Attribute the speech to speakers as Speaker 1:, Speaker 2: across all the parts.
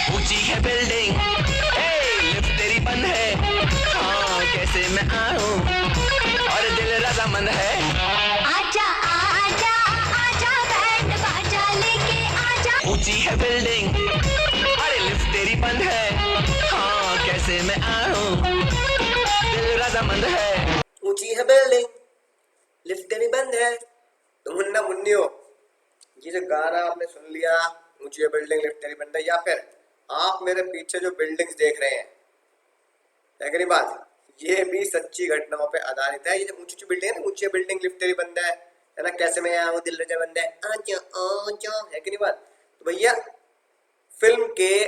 Speaker 1: ऊंची है building, lift तेरी बंद है, हाँ कैसे मैं आऊं, और दिल रजामंद है। आजा आजा आजा बैंड बाजा लेके आजा। ऊंची है बिल्डिंग, अरे लिफ्ट तेरी बंद है, हाँ कैसे मैं आऊं, दिल रजामंद है।
Speaker 2: ऊंची है बिल्डिंग, लिफ्ट तेरी बंद है। तो मुन्ना मुन्नियो, ये जो गाना आपने सुन लिया, ऊंची है बिल्डिंग लिफ्ट तेरी बंद है, या फिर आप मेरे पीछे जो बिल्डिंग्स देख रहे हैं, है कि नहीं बात, ये भी सच्ची घटनाओं पे आधारित है। ये जो ऊंची ऊंची बिल्डिंग है ना, ऊंची बिल्डिंग लिफ्ट तेरी बंद है ना, कैसे मैं आऊं दिल रजा बंद है, आजा आजा, है कि नहीं बात। तो भैया फिल्म के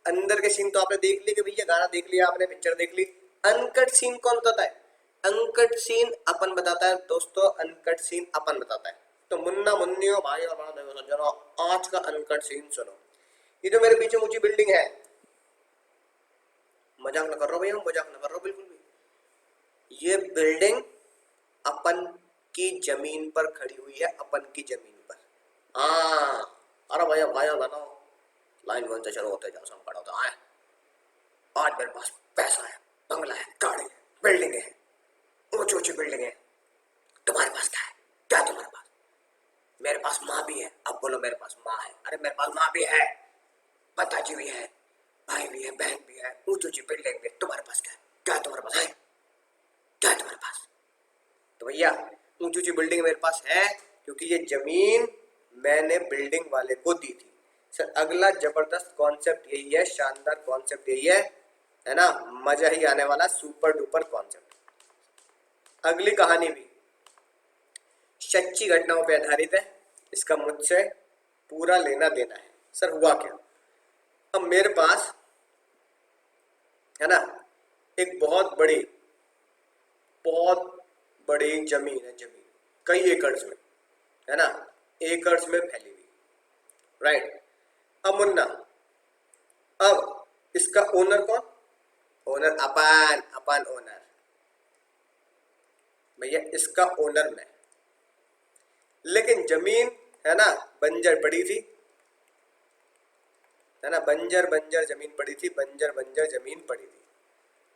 Speaker 2: अंदर के सीन तो आपने देख लिए कि भैया गाना देख लिया आपने, पिक्चर देख ली। अनकट सीन कौन बताता है? अनकट सीन अपन बताता है दोस्तों, अनकट सीन अपन बताता है। तो मुन्ना मुन्नियों भाई और बड़ा सज्जनों, आज का अनकट सीन सुनो। ये जो मेरे पीछे ऊंची बिल्डिंग है, मजाक न कर रहा भैया, मजाक न कर रहा बिल्कुल भी। ये बिल्डिंग अपन की जमीन पर खड़ी हुई है, अपन की जमीन पर। हाँ, अरे भैया भाई बनो, लाइन वन से शुरू होते जाओ, सब पड़ा होता है। आज मेरे पास पैसा है, बंगला है, गाड़ी है, बिल्डिंग है, ऊंची ऊंची बिल्डिंग है। तुम्हारे पास क्या है? क्या तुम्हारे पास? मेरे पास माँ भी है। अब बोलो मेरे पास माँ है। अरे मेरे पास माँ भी है, पिताजी भी है, भाई भी है, बहन भी है, ऊंची ऊंची बिल्डिंग भी है। तुम्हारे पास क्या है? क्या तुम्हारे पास है? क्या है तुम्हारे पास? तो भैया ऊंची ऊंची बिल्डिंग मेरे पास है क्योंकि ये जमीन मैंने बिल्डिंग वाले को दी थी। सर अगला जबरदस्त कॉन्सेप्ट यही है, शानदार कॉन्सेप्ट यही है ना, मजा ही आने वाला, सुपर डुपर कॉन्सेप्ट। अगली कहानी भी सच्ची घटनाओं पे आधारित है, इसका मुझसे पूरा लेना देना है। सर हुआ क्या, अब मेरे पास है ना एक बहुत बड़ी जमीन है, जमीन कई एकड़ में, है ना, एकड़ में फैली हुई, राइट। अब मुन्ना, अब इसका ओनर कौन? ओनर अपन, अपन ओनर भैया, इसका ओनर मैं। लेकिन जमीन है ना बंजर पड़ी थी, है ना, बंजर बंजर जमीन पड़ी थी, बंजर बंजर जमीन पड़ी थी।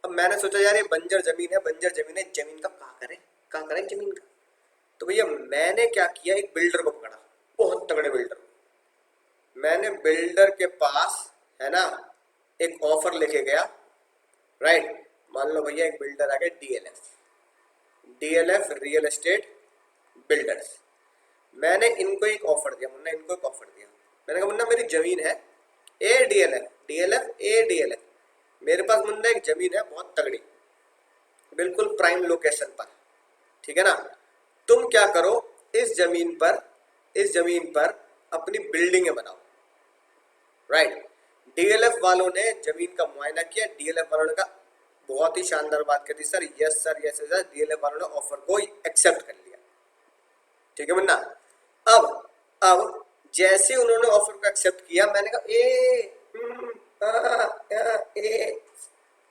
Speaker 2: अब मैंने सोचा यार ये बंजर जमीन है, बंजर जमीन है, जमीन का क्या करें जमीन का। तो भैया मैंने क्या किया, एक बिल्डर को पकड़ा, बहुत तगड़े बिल्डर को। मैंने बिल्डर के पास है ना एक ऑफर लेके गया, राइट। मान लो भैया एक बिल्डर आ गया, डीएलएफ रियल एस्टेट बिल्डर्स। मैंने इनको एक ऑफर दिया, मुन्ना इनको एक ऑफर दिया। मैंने कहा मुन्ना मेरी जमीन है, ए डीएलएफ, मेरे पास मुन्ना एक जमीन है बहुत तगड़ी, बिल्कुल प्राइम लोकेशन पर, ठीक है ना। तुम क्या करो, इस जमीन पर अपनी बिल्डिंगें बनाओ, राइट। डीएलएफ वालों ने जमीन का मुआयना किया, डीएलएफ वालों ने कहा, बहुत ही शानदार बात कर दी sir, yes sir yes sir. DLF वालों ने ऑफर को एक्सेप्ट कर लिया, ठीक है मुन्ना। अब जैसे उन्होंने ऑफर को एक्सेप्ट किया, मैंने कहा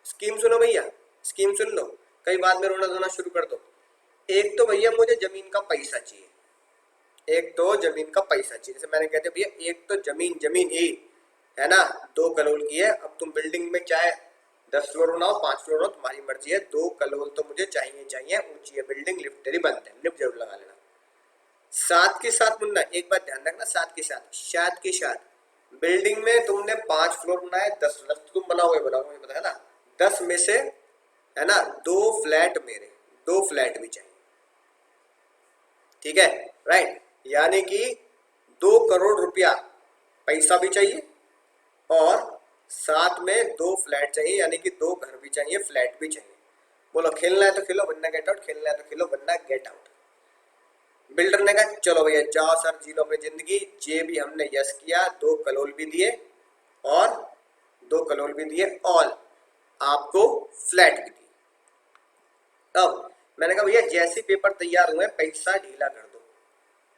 Speaker 2: स्कीम सुनो भैया, स्कीम सुन लो, कई बाद में रोना धोना शुरू कर दो। एक तो भैया मुझे जमीन का पैसा चाहिए, जैसे मैंने कहते भैया एक तो जमीन ही है ना 2 करोड़ की है। अब तुम बिल्डिंग में चाहे 10 फ्लोर बनाओ, 5 फ्लोर हो, तुम्हारी मर्जी है, 2 करोड़ तो मुझे चाहिए। ऊंची है बिल्डिंग, लिफ्ट तेरी बंद है, लिफ्ट जरूर लगा लेना। साथ के साथ मुन्ना एक बात ध्यान रखना, साथ के साथ बिल्डिंग में तुमने 5 फ्लोर बनाए, 10 तुम बनाओगे पता है ना, 10 में से है ना 2 फ्लैट मेरे, 2 फ्लैट भी चाहिए, ठीक है, राइट। यानी कि 2 करोड़ रुपया पैसा भी चाहिए और साथ में 2 फ्लैट चाहिए, यानी कि 2 घर भी चाहिए, फ्लैट भी चाहिए। बोलो खेलना है तो खेलो वरना गेट आउट, खेलना है तो खेलो वरना गेट आउट। बिल्डर ने कहा चलो भैया जाओ सर, जी लो अपनी जिंदगी। ये भी हमने यस किया, 2 करोड़ भी दिए और 2 करोड़ भी दिए और आपको फ्लैट भी दिए। अब मैंने कहा भैया जैसे पेपर तैयार हुए पैसा ढीला कर दो।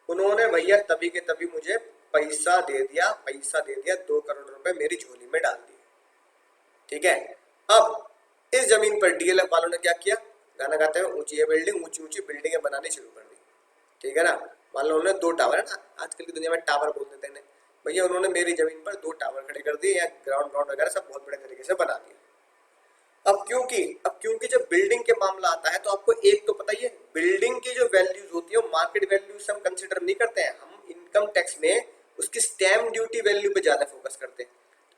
Speaker 2: उन्होंने भैया तभी के तभी मुझे पैसा दे दिया, 2 करोड़ रुपए मेरी झोली में डाल दिए, ठीक है। अब इस जमीन पर डीएलएफ वालों ने क्या किया, गाना गाते हुए ऊंची ऊंची बिल्डिंगें बनानी शुरू कर दी, ठीक है ना। मान लो उन्होंने 2 टावर है ना, आजकल की दुनिया में टावर बोल देते हैं, भैया उन्होंने मेरी जमीन पर 2 टावर खड़े कर दिए या ग्राउंड ग्राउंड वगैरह सब बहुत बड़े तरीके से बना दिया। अब क्योंकि जब बिल्डिंग के मामला आता है तो आपको एक तो पता ही है, बिल्डिंग की जो वैल्यूज होती है वो मार्केट वैल्यू से हम कंसिडर नहीं करते हैं, हम इनकम टैक्स में उसकी स्टैम्प ड्यूटी वैल्यू पे ज्यादा फोकस करते हैं।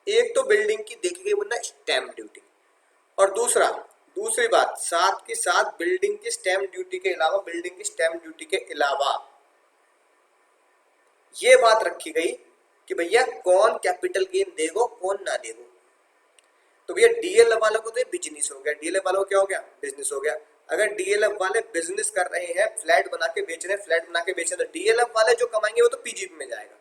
Speaker 2: एक तो बिल्डिंग की देखी गई वरना स्टैम्प ड्यूटी, और दूसरी बात साथ के साथ बिल्डिंग की स्टैम्प ड्यूटी के अलावा, बिल्डिंग की स्टैम्प ड्यूटी के अलावा ये बात रखी गई कि भैया कौन कैपिटल गेन देगो कौन ना देगो। तो भैया डीएलएफ वालों को तो ये बिजनेस हो गया, डीएलएफ वालों को क्या हो गया, बिजनेस हो गया। अगर डीएलएफ वाले बिजनेस कर रहे हैं, फ्लैट बना के बेच रहे हैं, फ्लैट बना के बेच रहे हैं, तो डीएलएफ वाले जो कमाएंगे वो तो पीजीपी में जाएगा,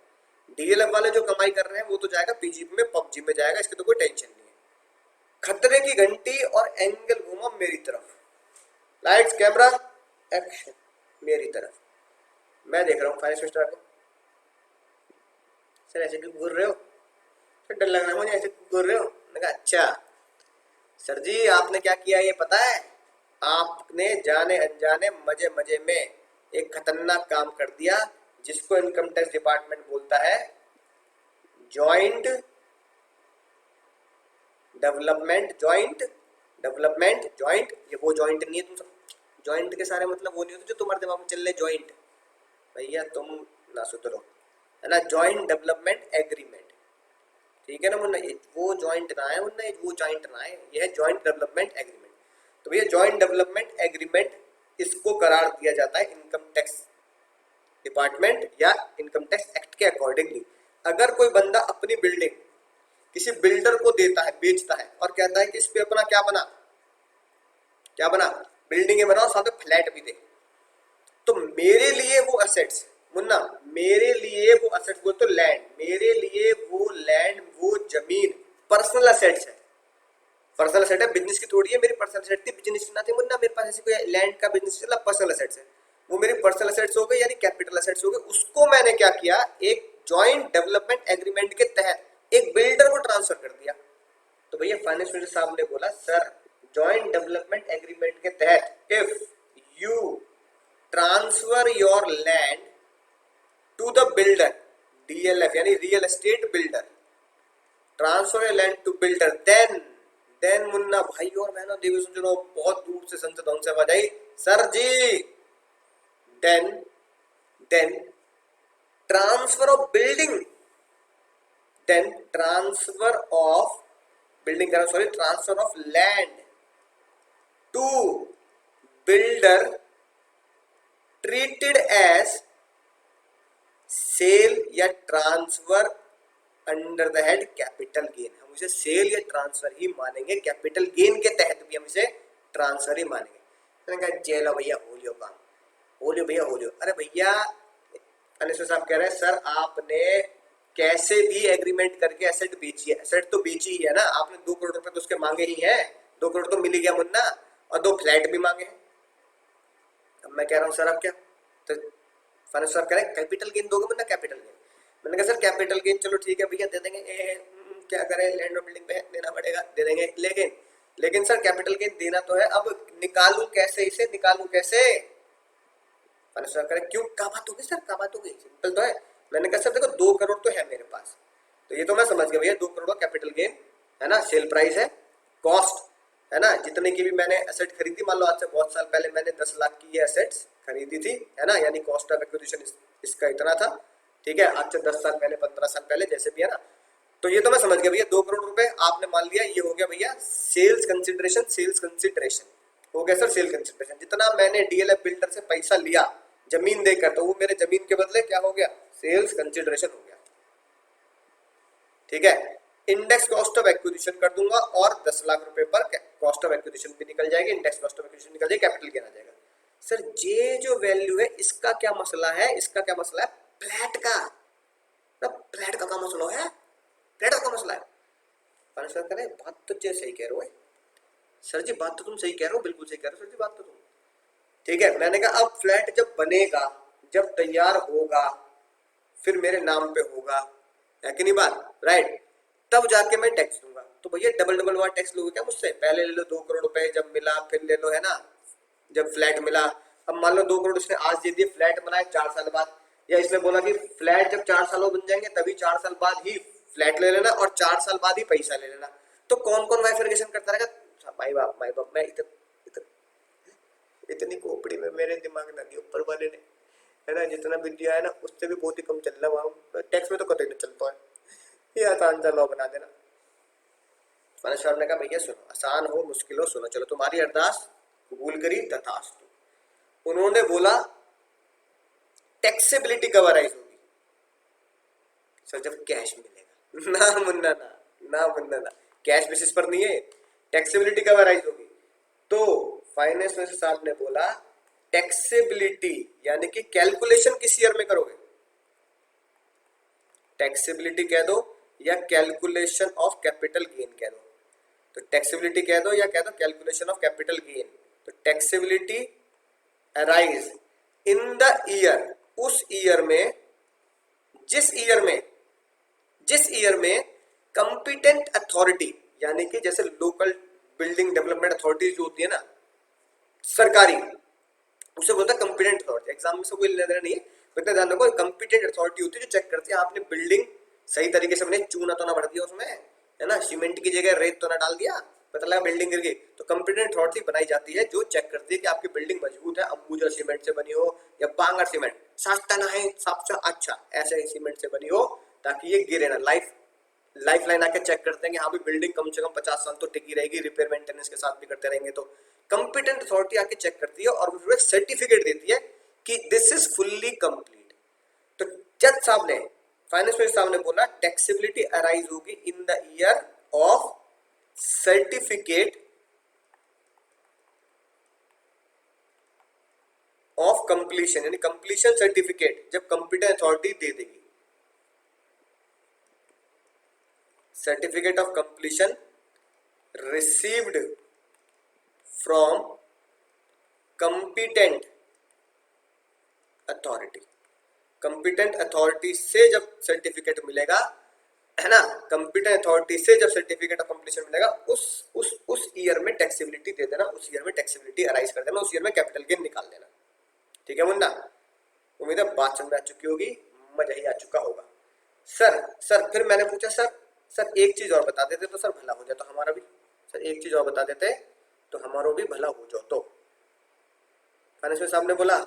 Speaker 2: डीएलएफ वाले जो कमाई कर रहे हैं वो तो जाएगा पीजीपी में, पबजी में जाएगा, इसकी तो कोई टेंशन नहीं है। खतरे की घंटी और एंगल घूमा मेरी तरफ, लाइट्स कैमरा एक्शन, मेरी तरफ। मैं देख रहा हूँ फाइनेंस मिनिस्टर को, सर ऐसे क्यों घूर रहे हो, सर डर लग रहा है मुझे, ऐसे घूर रहे हो। मैंने कहा अच्छा सर जी आपने क्या किया ये पता है, आपने जाने अनजाने मजे मजे में एक खतरनाक काम कर दिया जिसको इनकम टैक्स डिपार्टमेंट बोलता है जॉइंट डेवलपमेंट, जॉइंट, ये वो जॉइंट नहीं है, तुम सब जॉइंट के सारे मतलब वो नहीं होते जो तुम्हारे दिमाग में चल रहे जॉइंट, भैया तुम ना सुधरो, है ना, जॉइंट डेवलपमेंट एग्रीमेंट, ठीक है ना मुन्ना, ये वो जॉइंट ना है मुन्ना, वो जॉइंट ना है, ये है जॉइंट डेवलपमेंट एग्रीमेंट। तो भैया जॉइंट डेवलपमेंट एग्रीमेंट इसको करार दिया जाता है इनकम टैक्स डिपार्टमेंट या इनकम टैक्स एक्ट के अकॉर्डिंगली। अगर कोई बंदा अपनी बिल्डिंग किसी बिल्डर को देता है, बेचता है और कहता है कि इस पे अपना क्या बना बिल्डिंग बनाओ साथ में फ्लैट भी दे, तो मेरे लिए वो एसेट्स मुन्ना, मेरे लिए वो एसेट्स बोल तो लैंड, मेरे लिए वो लैंड वो जमीन पर्सनल एसेट्स है, पर्सनल एसेट है, बिजनेस की थोड़ी है, मेरी पर्सनल एसेट थी, बिजनेस की ना थी मुन्ना, मेरे पास ऐसी कोई लैंड का बिजनेस चला, पर्सनल एसेट्स है, वो मेरी पर्सनल एसेट्स हो गए यानी कैपिटल एसेट्स हो गए। उसको मैंने क्या किया, एक जॉइंट डेवलपमेंट एग्रीमेंट के तहत एक बिल्डर को ट्रांसफर कर दिया। तो भैया फाइनेंस मिनिस्टर साहब ने बोला सर जॉइंट डेवलपमेंट एग्रीमेंट के तहत if you transfer your land to the builder, DLF यानी real estate builder, transfer your land to builder, then Munna भाई और बहनों देवी सुनो, बहुत दूर से संसद भवन से आवाज आई sir ji, then transfer of building, then transfer of building, transfer of land to builder treated as sale या transfer under the head capital gain. हम इसे सेल या ट्रांसफर ही मानेंगे, कैपिटल गेन के तहत भी हम इसे ट्रांसफर ही मानेंगे। मैंने कहा चलो भैया हो लियो काम, हो लियो भैया हो लियो। अरे भैया अनिश्वर साहब कह रहे हैं सर आपने कैसे भी एग्रीमेंट करके एसेट बेची है, एसेट तो बेची ही है ना आपने, 2 करोड़ रुपए तो उसके मांगे ही हैं, 2 करोड़ तो मिल ही गया मुन्ना, और 2 फ्लैट भी मांगे हैं। अब मैं कह रहा हूँ सर आप क्या, तो फाइनेंस साहब कह रहे हैं कैपिटल गेन दोगे मुन्ना, कैपिटल गेन। मैंने कहा सर कैपिटल गेन चलो ठीक है भैया दे देंगे, क्या करें लैंड और बिल्डिंग पे देना पड़ेगा, दे देंगे, लेकिन सर कैपिटल गेन देना तो है, अब निकालूं कैसे, इसे निकालूं कैसे। फाइनेंस साहब कह रहे क्यों, क्या बात होगी सर, क्या बात होगी, सिंपल तो है। मैंने कहा सर देखो 2 करोड़ तो है मेरे पास, तो ये तो मैं समझ गया भैया 2 करोड़ का कैपिटल गेन है ना, सेल प्राइस है, कॉस्ट है ना, जितने की भी मैंने एसेट खरीदी, मान लो आज से बहुत साल पहले मैंने 10 लाख की ये एसेट्स खरीदी थी, है ना, यानी कॉस्ट ऑफ एक्विजिशन इसका इतना था, ठीक है, आज से 10 साल पहले 15 साल पहले जैसे भी है ना, तो ये तो मैं समझ गया भैया 2 करोड़ रुपए आपने मान लिया, ये हो गया भैया सेल्स कंसिडरेशन हो गया सर, सेल कंसिडरेशन। जितना मैंने डीएलएफ बिल्डर से पैसा लिया जमीन देकर, तो वो मेरे जमीन के बदले क्या हो गया, सेल्स कंसिडरेशन हो गया, ठीक है। इंडेक्स कॉस्ट ऑफ एक्विजिशन कर दूंगा और 10 लाख रुपए पर कॉस्ट ऑफ एक्विजिशन भी निकल जाएगी, इंडेक्स कॉस्ट ऑफ एक्विजिशन निकल जाएगी, कैपिटल गेन आ जाएगा। सर ये जो वैल्यू है इसका क्या मसला है, इसका क्या मसला है, फ्लैट का, फ्लैट का मसला है, फ्लैट का मसला है। सर कह रहे बात तो सही कह रहे हो सर जी, बात तो तुम सही कह रहे हो, बिल्कुल सही कह रहे हो सर जी, बात तो तुम ठीक है। मैंने कहा अब फ्लैट जब बनेगा, जब तैयार होगा, फिर मेरे नाम पे होगा, है कि नहीं बात, राइट, तब जाके मैं टैक्स दूंगा। तो भैया डबल वाला टैक्स लोगे क्या मुझसे, पहले ले लो 2 करोड़ रुपए जब मिला, फिर ले लो है ना जब फ्लैट मिला। अब मान लो 2 करोड़ उसने आज दे दिए, फ्लैट बनाए 4 साल बाद, या इसने बोला कि फ्लैट जब 4 साल में बन जाएंगे तभी 4 साल बाद ही फ्लैट ले लेना और 4 साल बाद ही पैसा ले लेना। तो कौन कौन बाइफरकेशन करता रहेगा? माई बाप मैं इतनी खोपड़ी में मेरे दिमाग ना दिया ऊपर वाले ने, है ना। जितना भी दिया है ना उससे भी बहुत ही कम चल रहा है, टैक्स में तो कतई नहीं चलता है। ये आसान सा लॉ बना देना। फाइनेंस साहब ने कहा भैया सुनो, आसान हो मुश्किल हो सुनो, चलो तुम्हारी अरदास कबूल करी तथास्तु। उन्होंने बोला टैक्सेबिलिटी कब अराइज होगी? सर जब कैश मिलेगा। ना मुन्ना ना, ना मुन्ना ना, कैश बेसिस पर नहीं है। टैक्सेबिलिटी कब अराइज होगी? तो फाइनेंस मिनिस्टर साहब ने बोला टैक्सेबिलिटी यानी कि कैलकुलेशन किस ईयर में करोगे? टैक्सेबिलिटी कह दो या कैलकुलेशन ऑफ कैपिटल गेन कह दो। तो टैक्सेबिलिटी कह दो या कह दो कैलकुलेशन ऑफ कैपिटल गेन। तो taxability arise in the year, उस ईयर में, जिस ईयर में कंपिटेंट अथॉरिटी यानी कि जैसे लोकल बिल्डिंग डेवलपमेंट अथॉरिटी जो होती है ना सरकारी, उसे बोलता है कंपिटेंट अथॉरिटी। एग्जाम में से कोई लेना देना नहीं है, इतना ध्यान रखो, कंपिटेंट अथॉरिटी होती है जो चेक करती है आपने बिल्डिंग सही तरीके से बने, चूना तो ना भर दिया उसमें, है ना, सीमेंट की जगह रेत तो ना डाल दिया, पता लगा बिल्डिंग गिर गई। तो कंपिटेंट अथॉरिटी बनाई जाती है जो चेक करती है कि आपकी बिल्डिंग मजबूत है, अंबुजा सीमेंट से बनी हो या बांगर सीमेंट, सस्ता ना है सबसे अच्छा ऐसे सीमेंट से बनी हो ताकि ये गिरे ना। लाइफ लाइन आके चेक करते हैं कि हाँ भी बिल्डिंग कम से कम 50 साल तो टिकी रहेगी, रिपेयर मेंटेनेंस के साथ भी करते रहेंगे। तो कंपिटेंट अथॉरिटी आके चेक करती है और फिर सर्टिफिकेट देती है कि दिस इज फुल्ली कंप्लीट। तो जज साहब ने, फाइनेंस मिनिस्टर साहब ने बोला टैक्सेबिलिटी अराइज होगी इन the year of certificate of completion, यानी कंप्लीशन सर्टिफिकेट जब कंपिटेंट अथॉरिटी दे देगी। Certificate of completion received from competent authority. Competent authority से जब सर्टिफिकेट मिलेगा, है ना, कंपिटेंट अथॉरिटी से जब सर्टिफिकेट ऑफ कंप्लीशन मिलेगा उस ईयर में टैक्सेबिलिटी दे देना, उस ईयर में टैक्सेबिलिटी अराइज कर देना, उस ईयर में कैपिटल गेन निकाल देना। ठीक है मुन्ना, उम्मीद है बात समझ आ चुकी होगी, मजा ही आ चुका होगा। सर फिर मैंने पूछा सर एक चीज और बता देते तो सर भला हो जाए तो हमारा भी, सर एक चीज और बता देते तो हमारा भी भला हो जाओ। तो फाइनेंस साहब ने बोला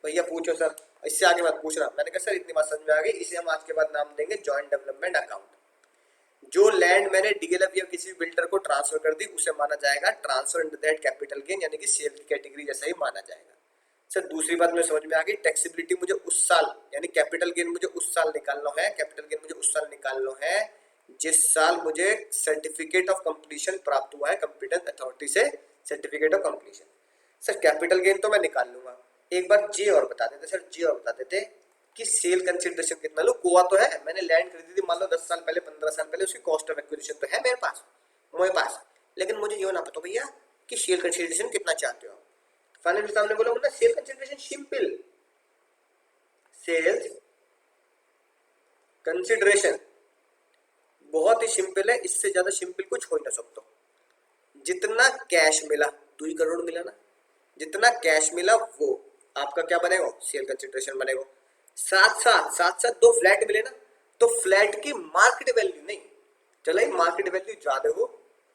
Speaker 2: भैया पूछो सर, इससे आगे मत पूछना। मैंने कहा सर इतनी बात समझ में आ गई, इसे हम आज के बाद नाम देंगे जॉइंट डेवलपमेंट अकाउंट। जो लैंड मैंने डीएलएफ या किसी बिल्डर को ट्रांसफर कर दी उसे माना जाएगा transfer into that capital gain, यानी कि सेल की कैटेगरी जैसा ही माना जाएगा। सर दूसरी बात मुझे समझ में आ गई, टैक्सेबिलिटी मुझे उस साल यानी कैपिटल गेन मुझे उस साल निकालना है, कैपिटल गेन मुझे उस साल निकालना है जिस साल मुझे सर्टिफिकेट ऑफ कंप्लीशन प्राप्त हुआ है कंपिटेंट अथॉरिटी से, certificate of completion. Sir capital gain तो मैं निकाल लूंगा, एक बार जे और बता देते सर, जे और बता देते कि सेल कंसिडरेशन कितना लो। गोवा तो है, मैंने लैंड खरीदी थी मान लो 10 साल पहले 15 साल पहले, उसकी कॉस्ट ऑफ एक्विजिशन तो है मेरे पास, लेकिन मुझे ये ना पता भैया कि सेल कंसिडरेशन कितना चाहते हो। फाइनेंस साहब ने बोला ना sale consideration simple, sales consideration बहुत ही सिंपल है, इससे ज्यादा सिंपल कुछ हो ही ना सकता। जितना कैश मिला 2 करोड़ मिला ना, जितना कैश मिला वो आपका क्या बनेगा, सेल कंसिडरेशन बनेगा। साथ साथ 2 फ्लैट मिले ना तो फ्लैट की मार्केट वैल्यू नहीं, चले मार्केट वैल्यू ज्यादा हो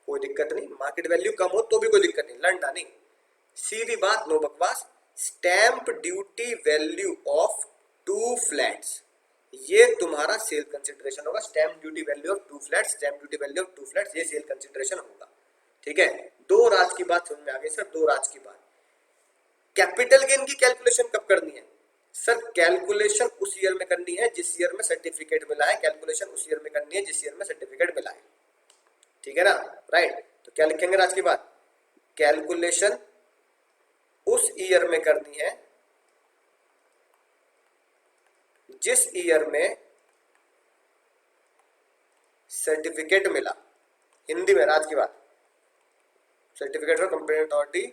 Speaker 2: कोई दिक्कत नहीं, मार्केट वैल्यू कम हो तो भी कोई दिक्कत नहीं, लड़ना नहीं, सीधी बात नो बकवास। Stamp duty value of 2 flats, ये तुम्हारा सेल कंसिडरेशन होगा। Stamp duty value of 2 flats, stamp duty value of 2 flats, ये सेल कंसिडरेशन होगा। ठीक है, 2 राज की बात समझ में आ गई सर, 2 राज की बात। कैपिटल गेन की कैलकुलेशन कब करनी है सर? कैलकुलेशन उस ईयर में करनी है जिस ईयर में सर्टिफिकेट मिला है, कैलकुलेशन उस ईयर में करनी है जिस ईयर में सर्टिफिकेट मिला है। ठीक है ना, राइट। तो क्या लिखेंगे राज की बात, कैलकुलेशन उस ईयर में करनी है जिस ईयर में सर्टिफिकेट मिला। हिंदी में राज की बात, सर्टिफिकेट ऑफ कंपिटेंट अथॉरिटी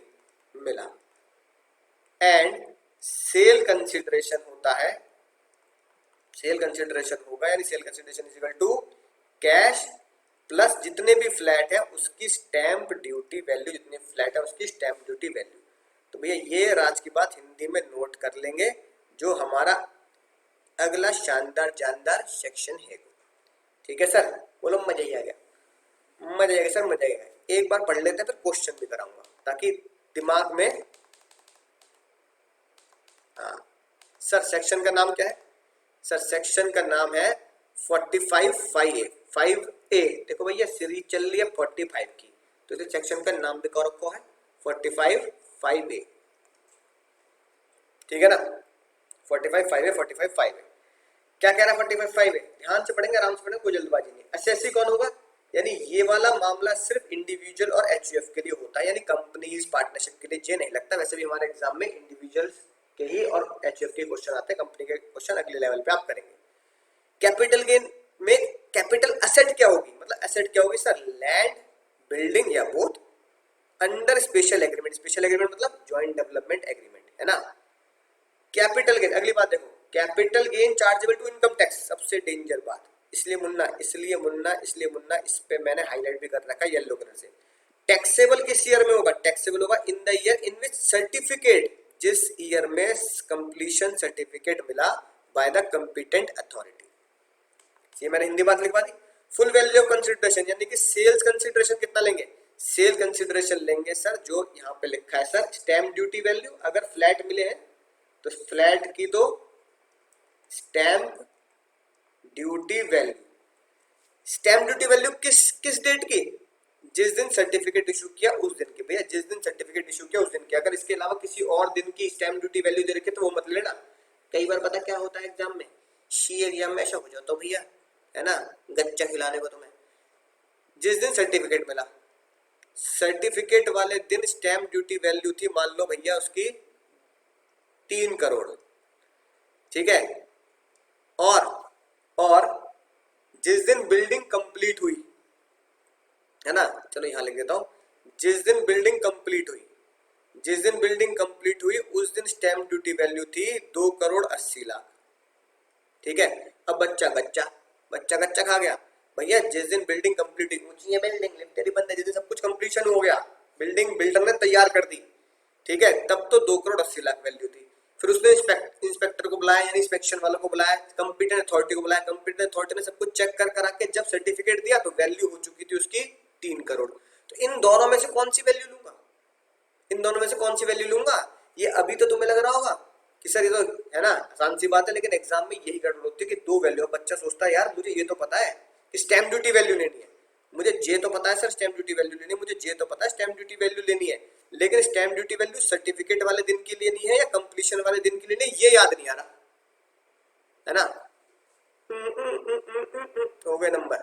Speaker 2: मिला। एंड सेल कंसिडरेशन होता है, सेल कंसिडरेशन होगा यानी sale consideration is equal to cash plus जितने भी फ्लैट है उसकी स्टैंप ड्यूटी वैल्यू, जितने फ्लैट है उसकी स्टैंप ड्यूटी वैल्यू। तो भैया ये राज की बात हिंदी में नोट कर लेंगे, जो हमारा अगला शानदार जानदार सेक्शन है। ठीक है सर, बोलो मजा ही आ गया। मजा आएगा सर, मजा आएगा। एक बार पढ़ लेते हैं फिर क्वेश्चन भी कराऊंगा ताकि दिमाग में। हाँ सर, सेक्शन का नाम क्या है सर? सेक्शन का नाम है 45 5A। देखो भैया सीरीज चल रही है 45 की, तो इस सेक्शन का नाम भी रखो है 45 5A। ठीक है ना, 45 5A 45 5A। क्या कह रहा है 45 5A? ध्यान से पढ़ेंगे, आराम से पढ़ेंगे, कोई जल्दबाजी नहीं। एसएससी कौन होगा? यानी ये वाला मामला सिर्फ इंडिविजुअल और एचयूएफ के लिए होता है, यानी कंपनीज पार्टनरशिप के लिए जे नहीं लगता। वैसे भी हमारे एग्जाम में इंडिविजुअल्स के ही और एचयूएफ के क्वेश्चन आते हैं, कंपनी के क्वेश्चन अगले लेवल पे आप करेंगे। कैपिटल गेन में कैपिटल एसेट क्या होगी? मतलब एसेट क्या होगी सर? लैंड, बिल्डिंग या both under special agreement. Special agreement मतलब जॉइंट डेवलपमेंट एग्रीमेंट, है ना। कैपिटल गेन, अगली बात देखो, capital gain chargeable to income tax. सबसे डेंजर बात, इसलिए मुन्ना इस पे मैंने हाईलाइट भी कर रखा है येलो कलर से। टैक्सेबल किस ईयर में होगा? टैक्सेबल होगा इन the year in which certificate, जिस ईयर में कंप्लीशन सर्टिफिकेट मिला बाय द कंपिटेंट अथॉरिटी। ये मैंने हिंदी बात लिखवा दी। फुल वैल्यू ऑफ कंसिडरेशन, यानी कि सेल्स कंसिडरेशन कितना लेंगे? सेल कंसिडरेशन लेंगे सर जो यहाँ पे लिखा है सर, स्टैम्प ड्यूटी वैल्यू। अगर फ्लैट मिले हैं तो फ्लैट की तो stamp duty value. Stamp duty value किस डेट की? जिस दिन सर्टिफिकेट इशू किया उस दिन की। भैया जिस दिन सर्टिफिकेट इशू किया उस दिन की, अगर इसके अलावा किसी और दिन की स्टैम्प ड्यूटी वैल्यू दे रखे तो वो मत लेना। कई बार पता क्या होता है एग्जाम में, सी एग्जाम में ऐसा हो जाता है भैया, है ना, गच्चा खिलाने को तुम्हें। जिस दिन सर्टिफिकेट मिला, सर्टिफिकेट वाले दिन स्टैम्प ड्यूटी वैल्यू थी मान लो भैया उसकी 3 करोड़, ठीक है। और जिस दिन बिल्डिंग कंप्लीट हुई, है ना, चलो यहां लिख देता हूं, जिस दिन बिल्डिंग कंप्लीट हुई उस दिन स्टैम्प ड्यूटी वैल्यू थी 2 करोड़ 80 लाख। ठीक है। अब बच्चा गच्चा खा गया भैया। जिस दिन बिल्डिंग कंप्लीट हुई, ऊंची है बिल्डिंग, लिफ्टेड बंद है, जिस दिन सब कुछ कंप्लीशन हो गया, बिल्डिंग बिल्डर ने तैयार कर दी, ठीक है, तब तो 2 करोड़ 80 लाख वैल्यू थी। फिर उसने इंस्पेक्टर को बुलाया, यानी इंस्पेक्शन वालों को बुलाया, कंपिटेंट अथॉरिटी को बुलाया, कंपिटेंट अथॉरिटी ने सब कुछ चेक करा के जब सर्टिफिकेट दिया तो वैल्यू हो चुकी थी उसकी 3 करोड़। तो इन दोनों में से कौन सी वैल्यू लूंगा? ये अभी तो तुम्हें लग रहा होगा कि सर ये तो है ना आसान सी बात है, लेकिन एग्जाम में यही गड़बड़ होती है कि 2 वैल्यू। बच्चा सोचता है यार मुझे ये तो पता है कि स्टैम्प ड्यूटी वैल्यू लेनी है, मुझे जे तो पता है सर स्टैम्प ड्यूटी वैल्यू लेनी है, मुझे जे तो पता है स्टैम्प ड्यूटी वैल्यू लेनी है, लेकिन स्टैम्प ड्यूटी वैल्यू सर्टिफिकेट वाले दिन की लेनी है या कंप्लीशन वाले दिन की लेनी है, ये याद नहीं आ रहा, है ना। हो गए नंबर,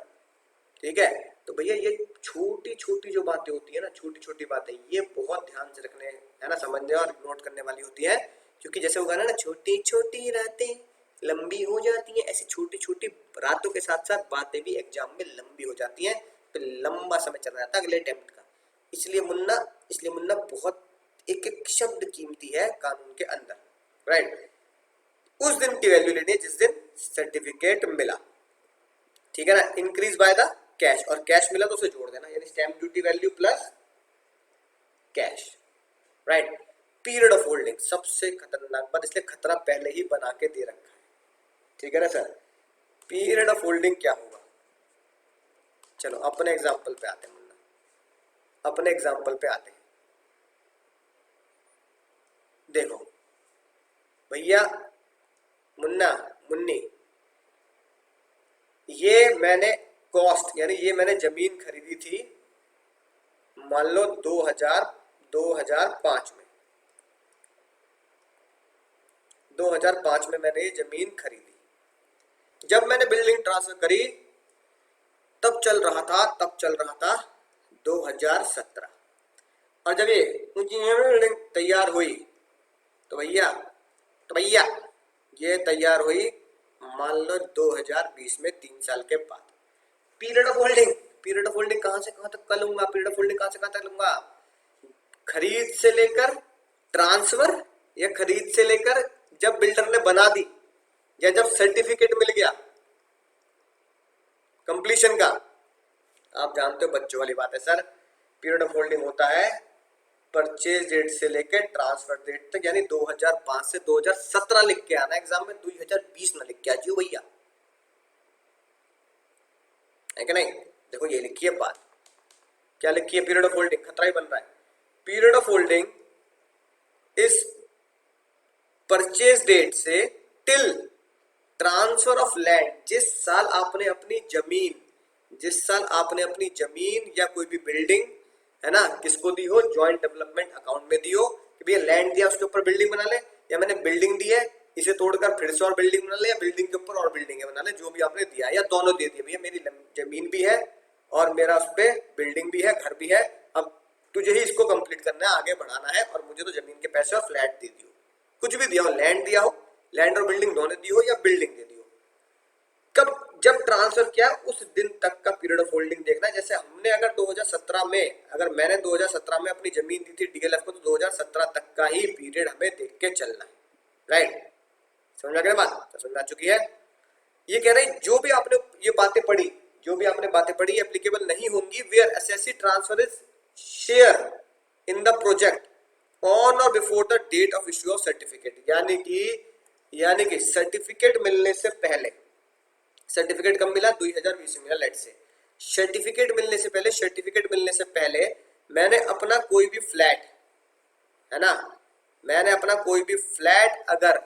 Speaker 2: ठीक है। तो भैया ये छोटी छोटी जो बातें होती है ना, छोटी छोटी बातें, ये बहुत ध्यान से रखने, है ना, समझने और नोट करने वाली होती है। क्योंकि जैसे वो गाना ना, छोटी छोटी रातें लंबी हो जाती हैं, ऐसी छोटी छोटी रातों के साथ साथ बातें भी एग्जाम में लंबी हो जाती हैं, तो लंबा समय चल रहा था अगले अटेम्प्ट का। इसलिए मुन्ना बहुत एक एक शब्द कीमती है कानून के अंदर, राइट। उस दिन की वैल्यू लेनी है जिस दिन सर्टिफिकेट मिला, ठीक है ना। इंक्रीज बाय द कैश, और कैश मिला तो उसे जोड़ देना, यानी stamp duty value plus cash, right. Period of holding सबसे खतरनाक बात, इसलिए खतरा पहले ही बना के दे रखा है, ठीक है ना सर। पीरियड ऑफ होल्डिंग क्या होगा? चलो अपने एग्जांपल पे आते हैं मुन्ना, अपने एग्जांपल पे आते हैं। देखो भैया मुन्नी, ये मैंने कॉस्ट, यानी ये मैंने जमीन खरीदी थी मान लो 2005 में, 2005 में मैंने ये जमीन खरीदी। जब मैंने बिल्डिंग ट्रांसफर करी तब चल रहा था 2017, और जब ये बिल्डिंग तैयार हुई तो भैया ये तैयार हुई मान लो 2020 में, 3 साल के बाद। पीरियड ऑफ होल्डिंग कहां से कहां तक का लूंगा? पीरियड ऑफ होल्डिंग कहां से कहां तक लूंगा? खरीद से लेकर ट्रांसफर, या खरीद से लेकर जब बिल्डर ने बना दी, या जब सर्टिफिकेट मिल गया कंप्लीशन का। आप जानते हो बच्चों वाली बात है सर, पीरियड ऑफ होल्डिंग होता है परचेज डेट से लेके ट्रांसफर डेट तक, यानी 2005 से 2017 लिख के आना एग्जाम में, 2020 ना लिख के आ जियो भैया, है कि नहीं। देखो ये लिखी है बात, क्या लिखी है, पीरियड ऑफ होल्डिंग, खतरा ही बन रहा है। पीरियड ऑफ होल्डिंग इस परचेज डेट से टिल ट्रांसफर ऑफ लैंड, जिस साल आपने अपनी जमीन या कोई भी बिल्डिंग, है ना, किसको दी हो, जॉइंट डेवलपमेंट अकाउंट में दी हो, कि भैया लैंड दिया उसके ऊपर बिल्डिंग बना ले, या मैंने बिल्डिंग दी है इसे तोड़कर फिर से और बिल्डिंग बना ले, या बिल्डिंग के ऊपर और बिल्डिंग बना ले, जो भी आपने दिया, या दोनों दे दिए, भैया मेरी जमीन भी है और मेरा उस पर बिल्डिंग भी है, घर भी है, अब तुझे ही इसको कंप्लीट करना है, आगे बढ़ाना है, और मुझे तो जमीन के पैसे और फ्लैट दे दियो, कुछ भी दिया हो, लैंड दिया हो, लैंड और बिल्डिंग दोनों दी हो, या बिल्डिंग दे दी हो, कब, जब ट्रांसफर किया उस दिन तक का पीरियड ऑफ होल्डिंग देखना है। जैसे हमने अगर 2017 में, अगर मैंने 2017 में अपनी जमीन दी थी डीएलएफ को, तो 2017 तक का ही पीरियड हमें देख के चलना है, राइट। समझ आ गया बात, तो समझ आ चुकी है। ये कह रहे हैं जो भी आपने ये बातें पढ़ी, एप्लीकेबल नहीं होंगी where SSC transfer is share in the project on or before the date of issue of certificate, यानी कि सर्टिफिकेट मिलने से पहले, सर्टिफिकेट कब मिला, 2020 में मिला, लेट से सर्टिफिकेट मिलने से पहले मैंने अपना कोई भी फ्लैट, है ना, मैंने अपना कोई भी फ्लैट अगर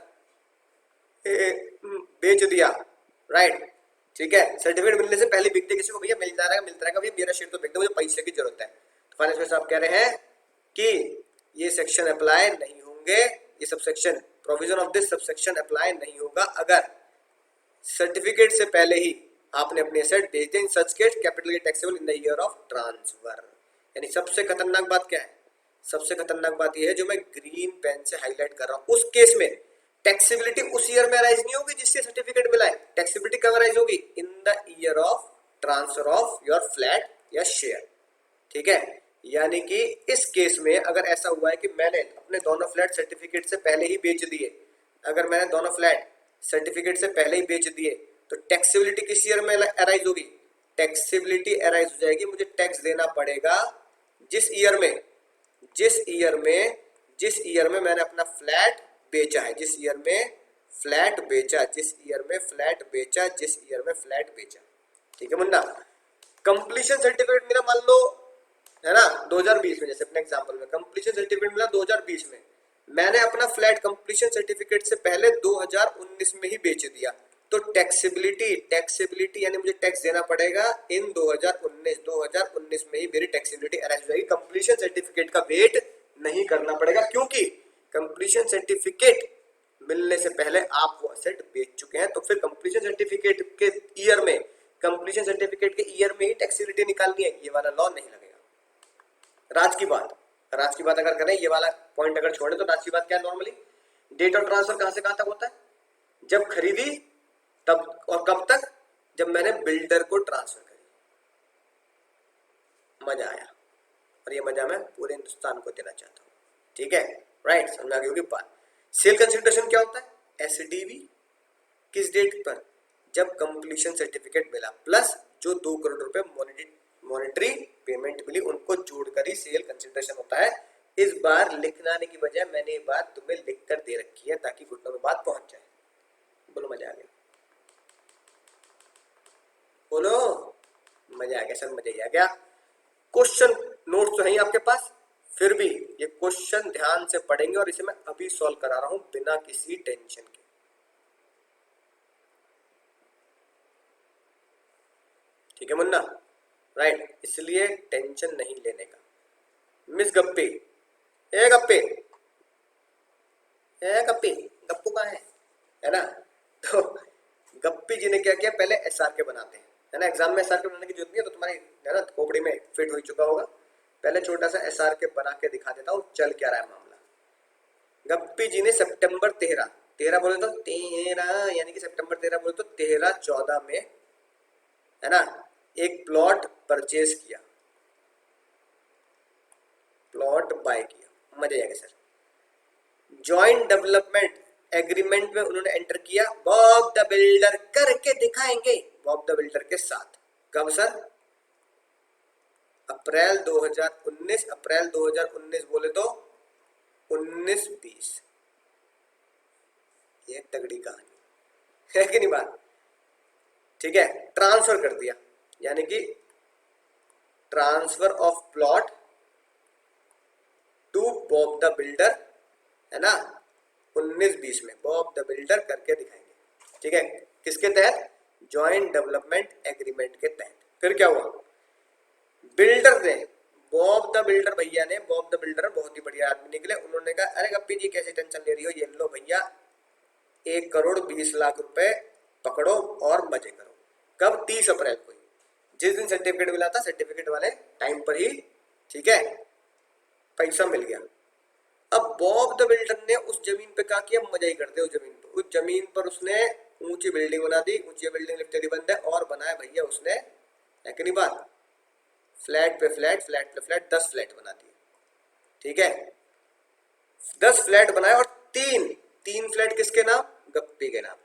Speaker 2: बेच दिया, राइट, ठीक है, सर्टिफिकेट मिलने से पहले बिक दे किसी को, भैया मिलता रहेगा भैया मेरा शेयर तो बिक दे, मुझे पैसे की जरूरत है, तो फाइनेंस साहब कह रहे हैं कि ये सेक्शन अप्लाई नहीं होंगे, ये subsection, provision of this subsection apply नहीं होगा अगर सर्टिफिकेट से पहले ही आपने अपने एसेट बेच दिए, in such case capital gain taxable in the year of transfer. यानी सबसे खतरनाक बात क्या है, सबसे खतरनाक बात ये है जो मैं ग्रीन पेन से हाईलाइट कर रहा हूं, उस केस में टैक्सेबिलिटी उस ईयर में अराइज नहीं होगी जिससे सर्टिफिकेट मिला है, टैक्सेबिलिटी कब अराइज होगी, इन the year of transfer of your flat या शेयर, ठीक है। यानी कि इस केस में अगर ऐसा हुआ है कि मैंने अपने दोनों फ्लैट सर्टिफिकेट से पहले ही बेच दिए, अगर मैंने दोनों फ्लैट सर्टिफिकेट से पहले ही बेच दिए, तो टैक्सेबिलिटी किस ईयर में अराइज होगी, टैक्सेबिलिटी अराइज हो जाएगी, मुझे टैक्स देना पड़ेगा जिस ईयर में मैंने अपना फ्लैट बेचा है, जिस ईयर में फ्लैट बेचा, ठीक है मुन्ना। कंप्लीशन सर्टिफिकेट मिला मान लो, है ना, 2020 में, जैसे अपने एग्जांपल में कंप्लीशन सर्टिफिकेट मिला 2020 में, मैंने अपना फ्लैट कंप्लीशन सर्टिफिकेट से पहले 2019 में ही बेच दिया, तो टैक्सेबिलिटी यानी मुझे टैक्स देना पड़ेगा इन 2019 में ही मेरी टैक्सेबिलिटी अराइज हो जाएगी, कंप्लीशन सर्टिफिकेट का वेट नहीं करना पड़ेगा, क्योंकि कंप्लीशन सर्टिफिकेट मिलने से पहले आप वो असेट बेच चुके हैं, तो फिर कंप्लीशन सर्टिफिकेट के ईयर में ही टैक्सेबिलिटी निकालनी है, ये वाला लॉ नहीं लगेगा। राज की बात अगर करें, ये वाला पॉइंट अगर छोड़े तो राज की बात क्या है, नॉर्मली डेट ऑफ ट्रांसफर कहां से कहां तक होता है, जब खरीदी तब, और कब तक, जब मैंने बिल्डर को ट्रांसफर करी। मजा आया, और ये मजा मैं पूरे हिंदुस्तान को देना चाहता हूँ, ठीक है, राइट, समझ आ गई होगी बात। सेल कंसिडरेशन क्या होता है, एसडीवी, किस डेट पर, जब कंप्लीशन सर्टिफिकेट मिला प्लस जो 2 करोड़ रुपए मॉनेटरी पेमेंट मिली, उनको जोड़कर ही सेल कंसिडरेशन होता है। इस बार लिखना आने की बजाय मैंने ये बात तुम्हें लिख कर दे रखी है ताकि घुटनों में बात पहुंच जाए। बोलो मजा आ गया, बोलो मजा आ गया सर, मजा ही आ गया। क्वेश्चन नोट्स तो है आपके पास, फिर भी ये क्वेश्चन ध्यान से पढ़ेंगे और इसे मैं अभी सॉल्व करा रहा हूं बिना किसी टेंशन के। ठीक है मुन्ना, राइट, इसलिए टेंशन नहीं लेने का। मिस गप्पी, ए गप्पी, गप्पू कहाँ है ना, तो गप्पी जी ने क्या किया, पहले एसआर के बनाते हैं, है ना, एग्जाम में एसआर के बनाने की जरूरत नहीं है, तो तुम्हारी, है ना, खोपड़ी में फिट हो चुका होगा। पहले छोटा सा एसआर के बना के दिखा देता हूँ चल क्या रहा है मामला। गप्पी जी ने सितंबर 13 बोले तो 13, यानी कि सितंबर 13 बोले तो 13-14 में, है ना, एक प्लॉट परचेज किया, प्लॉट बाय किया, मजा आएगा सर। जॉइंट डेवलपमेंट एग्रीमेंट में उन्होंने एंटर किया, बॉब द बिल्डर करके दिखाएंगे, बॉब द बिल्डर के साथ। कब सर, अब अप्रैल 2019 बोले तो 19-20। ये तगड़ी कहानी है कि नहीं बात? ठीक है, ट्रांसफर कर दिया, यानी कि transfer of plot to Bob the builder, है ना, 19-20 में बॉब द बिल्डर करके दिखाएंगे। ठीक है, किसके तहत? जॉइंट डेवलपमेंट एग्रीमेंट के तहत। फिर क्या हुआ? बिल्डर ने, बॉब द बिल्डर भैया ने, बॉब द बिल्डर बहुत ही बढ़िया आदमी निकले, उन्होंने कहा अरे गप्पी जी कैसे टेंशन ले रही हो, ये लो भैया 1,20,00,000 रुपए पकड़ो और मजे करो। कब? 30 अप्रैल को ही, जिस दिन सर्टिफिकेट मिला था, सर्टिफिकेट वाले टाइम पर ही, ठीक है, पैसा मिल गया। अब बॉब द बिल्डर ने उस जमीन पे क्या किया? मजा ही करते उस जमीन पर। उस जमीन पर उसने ऊंची बिल्डिंग बना दी, ऊंची बिल्डिंग लिफ्ट बंद है, और बनाया भैया उसने, है कि नहीं बात, फ्लैट पे फ्लैट, फ्लैट पे फ्लैट, 10 फ्लैट बना दिए। ठीक है, 10 फ्लैट बनाए, और तीन फ्लैट किसके नाम? गप्पी के नाम।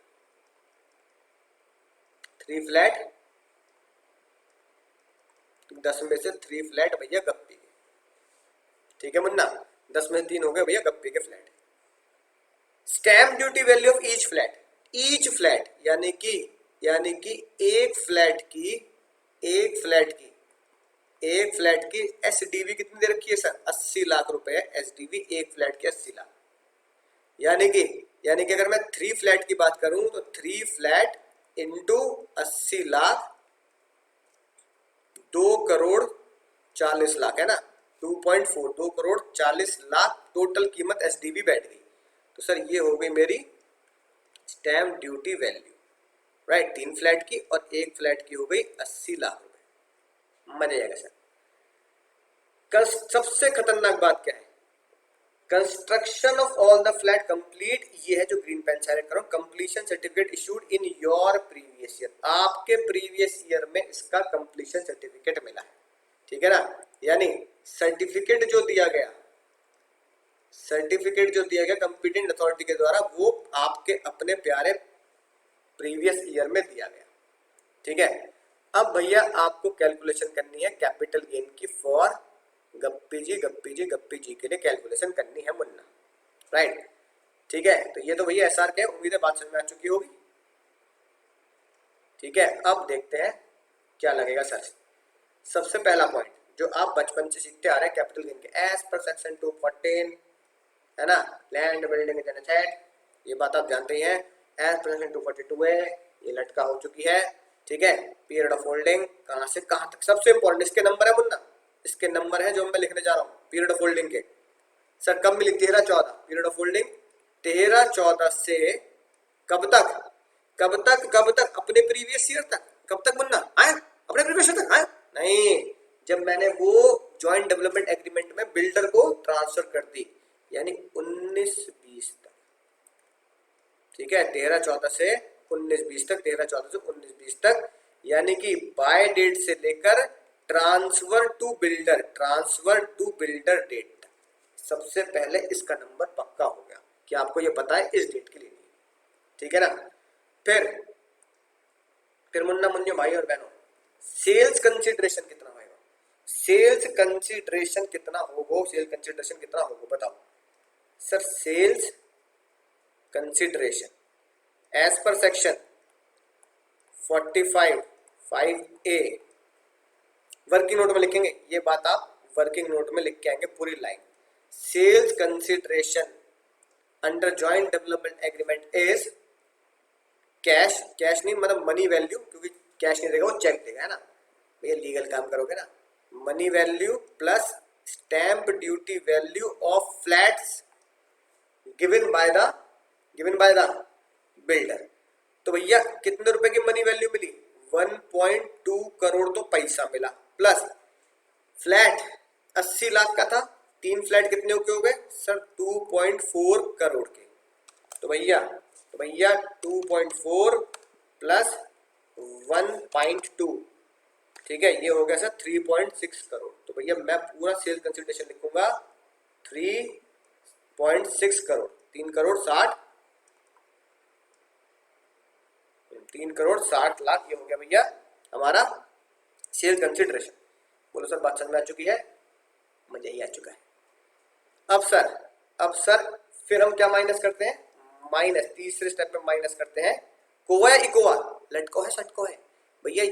Speaker 2: 3 फ्लैट, 10 में से 3 फ्लैट भैया गप्पी के। ठीक है मुन्ना, 10 में 3 हो गए भैया गप्पी के flat. Stamp duty value of each flat, यानी कि एक फ्लैट की एसडीवी कितनी दे रखी है सर? 80 लाख रुपए है एसडीवी, एक फ्लैट की 80 लाख। यानी कि अगर मैं 3 फ्लैट की बात करूं तो 3 फ्लैट इंटू 80 लाख, 2,40,00,000 है ना, 2,40,00,000 टोटल कीमत एसडीवी बैठ गई। तो सर ये हो गई मेरी stamp duty value, right, 3 flat की, और एक फ्लैट की हो गई 80 लाख रुपए। मजा आएगा सर। कल सबसे खतरनाक बात क्या है? Construction of all the flat complete, ये है जो ग्रीन पेन सेलेक्ट करो, completion certificate issued in your previous year, आपके प्रीवियस ईयर में इसका कंप्लीशन सर्टिफिकेट मिला है। ठीक है ना, यानी सर्टिफिकेट जो दिया गया कंपिटेंट अथॉरिटी के द्वारा, वो आपके अपने प्यारे प्रीवियस ईयर में दिया गया। ठीक है, अब भैया आपको कैलकुलेशन करनी है कैपिटल गेन की फॉर गप्पी जी के लिए कैलकुलेशन करनी है मुन्ना, राइट। ठीक है, तो ये तो भैया एसआर के, उम्मीद है बात समझ में आ चुकी होगी। ठीक है, अब देखते हैं क्या लगेगा सर। सबसे पहला पॉइंट जो आप बचपन से सीखते आ रहे हैं कैपिटल गेन के, एज पर सेक्शन 214, है ना, लैंड बिल्डिंग एसेट, ये बात आप जानते ही हैं। एज पर सेक्शन 242 है, ये लटका हो चुकी है। ठीक है, पीरियड ऑफ होल्डिंग कहां से कहां तक, सबसे इंपॉर्टेंट इसके नंबर है मुन्ना, इसके नंबर है जो मैं लिखने जा रहा हूँ पीरियड ऑफ होल्डिंग के। सर कब मिली? 13-14, पीरियड ऑफ होल्डिंग 13-14 से कब तक अपने प्रीवियस ईयर तक। कब तक मुन्ना? आया अपने प्रीवियस ईयर तक? आया नहीं, जब मैंने वो जॉइंट डेवलपमेंट एग्रीमेंट में बिल्डर को ट्रांसफर कर दी, यानी 19-20 तक। ठीक है, 13-14 से 19-20 तक, 13-14 से 19-20 तक, यानी कि बाय डेट से लेकर ट्रांसफर टू बिल्डर डेट तक। सबसे पहले इसका नंबर पक्का हो गया कि आपको ये पता है इस डेट के लिए। ठीक है ना, फिर मुन्ना मुन्ने भाई और बहनों, सेल्स कंसिडरेशन कितना होगा? सेल्स कंसिडरेशन कितना होगा बताओ sir. Sales consideration as per section 45(5)(a) working note में लिखेंगे, ये बात आप वर्किंग नोट में लिख के आएंगे पूरी line. Sales consideration under joint development agreement is cash नहीं मतलब मनी वैल्यू, क्योंकि कैश नहीं देगा वो चेक देगा, है ना भैया, लीगल काम करोगे ना। Money value plus stamp duty value of flats given by the builder. तो भैया कितने रुपए की मनी वैल्यू मिली? 1.2 करोड़ तो पैसा मिला, प्लस फ्लैट 80 लाख का था, 3 फ्लैट कितने के हो गए सर? 2.4 करोड़ के। तो भैया 2.4 प्लस 1.2, ठीक है, ये हो गया सर 3.6 करोड़। तो भैया मैं पूरा सेल्स कंसिडरेशन लिखूंगा 3.6 करोड़, 3 करोड़ 60 लाख, ये हो गया भैया हमारा सेल कंसिडरेशन। बोलो सर बात समझ में आ चुकी है? मजा ही आ चुका है। अब सर फिर हम क्या माइनस करते हैं? माइनस, तीसरे स्टेप में माइनस करते हैं। कोवा या इकोवा, लटको है सटको है भैया?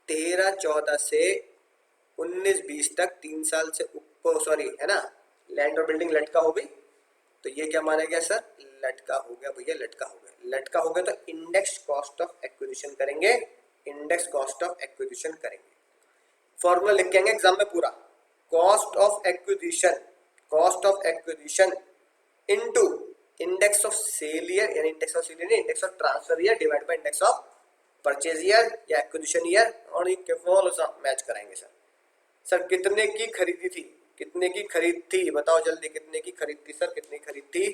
Speaker 2: 13 14 से 19 20 तक 3 साल से ऊपर, सॉरी है ना, लैंड और बिल्डिंग लटका हो गई, तो ये क्या माना गया सर? लटका हो गया भैया, लटका हो गया। लटका हो गया तो इंडेक्स कॉस्ट ऑफ एक्विजिशन करेंगे, इंडेक्स कॉस्ट ऑफ एक्विजिशन करेंगे। फॉर्मूला लिख के आएंगे एग्जाम में पूरा, cost of acquisition into index of sale year, यानी इंडेक्स ऑफ सेल ईयर नहीं, index of transfer year divide by index of purchase year या एक्विजिशन ईयर, और ये फॉर्मूला सा मैच कराएंगे सर। सर कितने की खरीदी थी, कितने की खरीद थी, बताओ जल्दी, कितने की खरीद थी सर, कितनी खरीद थी?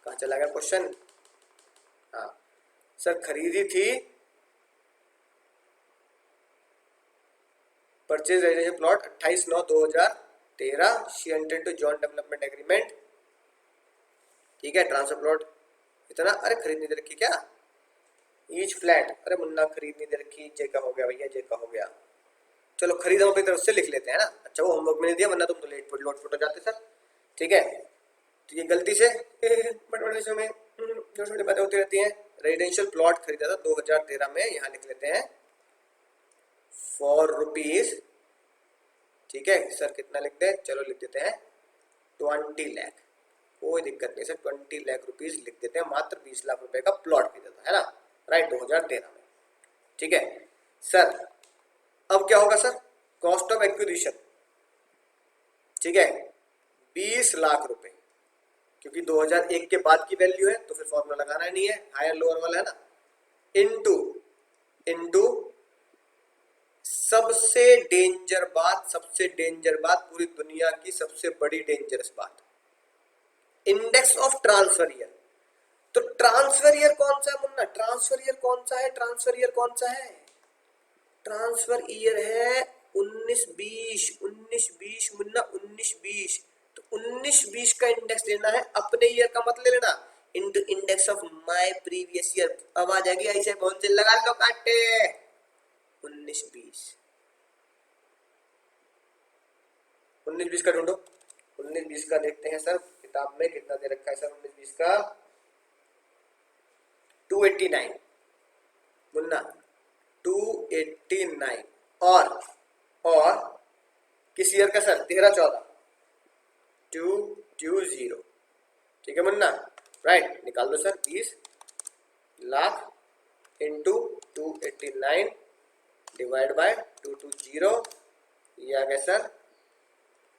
Speaker 2: कहाँ चला गया क्वेश्चन? हाँ सर, खरीदी थी purchase registration plot 28/9/2013, she entered to joint development agreement, ठीक है। ट्रांसफर प्लॉट इतना, अरे खरीद नहीं दे रखी क्या? ईच फ्लैट, अरे मुन्ना खरीद नहीं दे रखी, जे का हो गया भैया, जे का हो गया। चलो खरीद हम अपनी तरफ से लिख लेते हैं ना। अच्छा वो होमवर्क में नहीं दिया, वरना तुम तो लोट फुट हो जाते सर, ठीक है। तो ये गलती से बड़े विषयों में छोटी छोटी बातें होती रहती हैं। रेजिडेंशियल प्लॉट खरीदा था 2013 में, यहाँ लिख लेते हैं ₹4, ठीक है सर। कितना लिखते हैं? चलो लिख देते हैं 20 लाख, कोई दिक्कत नहीं सर, 20 लाख रुपीज लिख देते हैं। मात्र 20 लाख रुपए का प्लॉट खरीदा था, है ना, राइट, 2013 में, ठीक है सर। अब क्या होगा सर? कॉस्ट ऑफ एक्विजिशन, ठीक है, 20 लाख रुपए, क्योंकि 2001 के बाद की वैल्यू है तो फिर फॉर्मूला लगाना नहीं है, हायर लोअर वाला है ना, इनटू सबसे डेंजर बात, पूरी दुनिया की सबसे बड़ी डेंजरस बात, इंडेक्स ऑफ ट्रांसफर ईयर। तो ट्रांसफर ईयर कौन सा है मुन्ना? ट्रांसफर ईयर कौन सा है? ट्रांसफर ईयर है 19-20 मुन्ना, 19-20। तो 19-20 का इंडेक्स लेना है, अपने ईयर का मत ले लेना, into index of my previous year. अब आ जाएगी ऐसे बहुत से लगा लो काटे, 19-20 का ढूंढो, 19-20 का देखते हैं सर किताब में कितना दे रखा है सर 19-20 का। 289 मुन्ना, 289, और किस ईयर का सर? 13-14, 220, ठीक है मुन्ना, राइट। निकाल दो sir, 20 lakh into 289 divide by 220, ये आ गया सर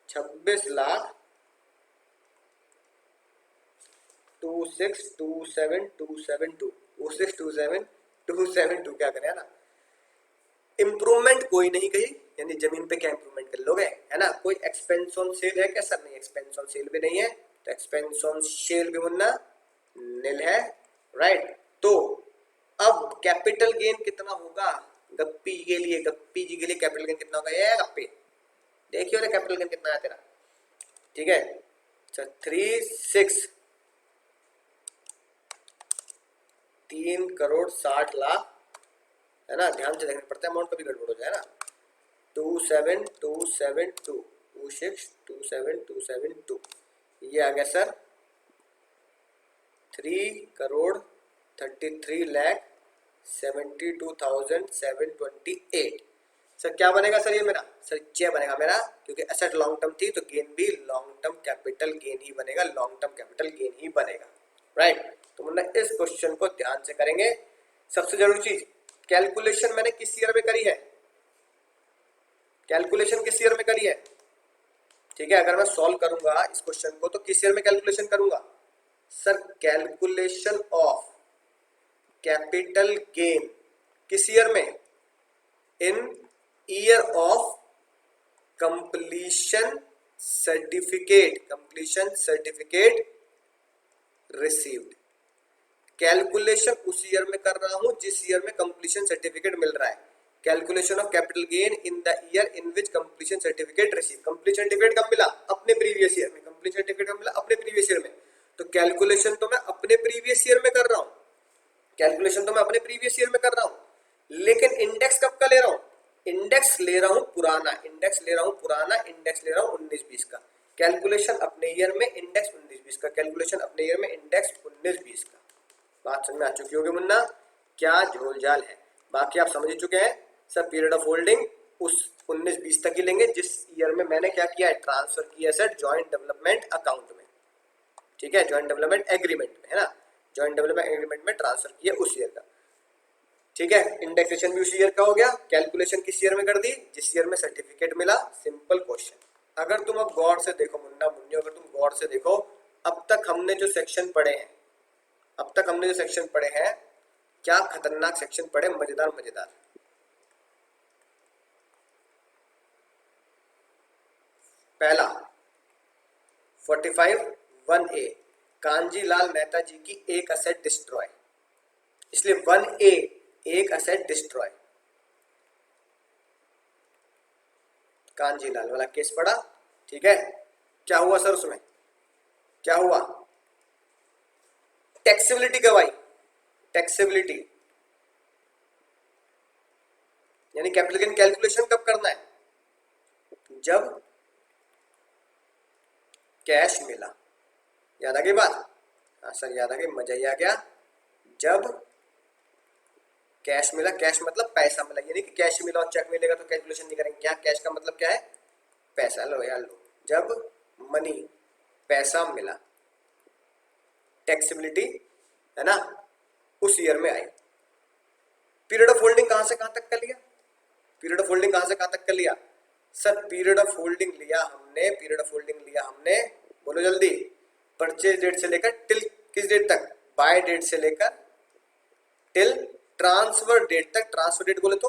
Speaker 2: 26,272,272 क्या करें, है ना। इंप्रूवमेंट कोई नहीं कही, यानी जमीन पे क्या इंप्रूवमेंट कर लोगे, है ना। कोई एक्सपेंस ऑन सेल है क्या सर? नहीं, एक्सपेंस ऑन सेल भी नहीं है, तो एक्सपेंस ऑन सेल भी मुन्ना निल है, राइट। तो अब कैपिटल गेन कितना होगा गप्पी जी के लिए कैपिटल गेन कितना होगा? ये गप्पी देखियो रे, कैपिटल गेन कितना है तेरा, ठीक है। 3,60,00,000, है ना, ध्यान से देखना पड़ता है, अमाउंट कभी गड़बड़ हो जाए ना। 27,272, ये आ गया सर 3,33,72,728। सर क्या बनेगा सर? ये मेरा सर चे बनेगा मेरा, क्योंकि एसेट लॉन्ग टर्म थी तो गेन भी लॉन्ग टर्म कैपिटल गेन ही बनेगा, राइट। तो मतलब इस क्वेश्चन को ध्यान से करेंगे। सबसे जरूरी चीज, कैलकुलेशन मैंने किस ईयर में करी है? ठीक है। अगर मैं सॉल्व करूंगा इस क्वेश्चन को तो किस ईयर में कैलकुलेशन करूंगा सर? कैलकुलेशन ऑफ कैपिटल गेन किस ईयर में? In year of completion certificate received. Calculation उस ईयर में कर रहा हूं जिस ईयर में कंप्लीशन सर्टिफिकेट मिल रहा है। Calculation of capital gain in the year in which completion certificate receive. Completion certificate कब मिला? अपने प्रीवियस ईयर में। तो कैलकुलेशन तो मैं अपने प्रीवियस ईयर में कर रहा हूं, लेकिन इंडेक्स कब का ले रहा हूं? इंडेक्स ले रहा हूं पुराना, इंडेक्स ले रहा हूं पुराना, इंडेक्स ले रहा हूं 19-20 का। कैलकुलेशन अपने ईयर में इंडेक्स 19-20 का, कैलकुलेशन अपने ईयर में इंडेक्स 19-20 का। बात समझ में आ चुकी होगी मुन्ना, क्या झोलझाल है। बाकी आप समझ ही चुके हैं सर, पीरियड ऑफ होल्डिंग उस 19-20 तक ही लेंगे जिस ईयर में मैंने क्या किया है, ट्रांसफर किया एसेट जॉइंट डेवलपमेंट अकाउंट में, ठीक है, जॉइंट डेवलपमेंट एग्रीमेंट में, है ना, जॉइंट डेवलपमेंट एग्रीमेंट में ट्रांसफर किया उस ईयर का, ठीक है। इंडेक्सेशन भी उसी ईयर का हो गया। कैलकुलेशन किस ईयर में कर दी, जिस ईयर में सर्टिफिकेट मिला। Simple question. अगर तुम अब गौर से देखो मुन्ना मुन्नी, अगर तुम गौर से देखो, अब तक हमने जो सेक्शन पढ़े हैं, अब तक हमने जो सेक्शन पढ़े हैं, क्या खतरनाक सेक्शन पढ़े, मजेदार मजेदार। पहला 45(1)A, कांजीलाल मेहता जी की एक असेट डिस्ट्रॉय, इसलिए 1A एक असेट डिस्ट्रॉय, कांजीलाल वाला केस पड़ा, ठीक है। क्या हुआ सर उसमें, क्या हुआ, टैक्सेबिलिटी गवाही, टैक्सेबिलिटी यानी कैपिटल गेन कैलकुलेशन कब करना है, जब कैश मिला। याद आ गई बात, हाँ सर याद आ गई, मजा ही आ गया। जब कैश मिला, कैश मतलब पैसा मिला, यानी कि कैश मिला और चेक मिलेगा तो कैलकुलेशन नहीं करेंगे, क्या कैश का मतलब क्या है, पैसा। लो यार लो, जब मनी पैसा मिला, टैक्सेबिलिटी, है ना, उस ईयर में आई। पीरियड ऑफ होल्डिंग कहां से कहां तक कर लिया, पीरियड ऑफ होल्डिंग कहां से कहां तक कर लिया सर, पीरियड ऑफ होल्डिंग लिया हमने, पीरियड ऑफ होल्डिंग लिया हमने, बोलो जल्दी, परचेज डेट से लेकर टिल किस डेट तक, बाय डेट से लेकर टिल ट्रांसफर डेट तक। ट्रांसफर डेट बोले तो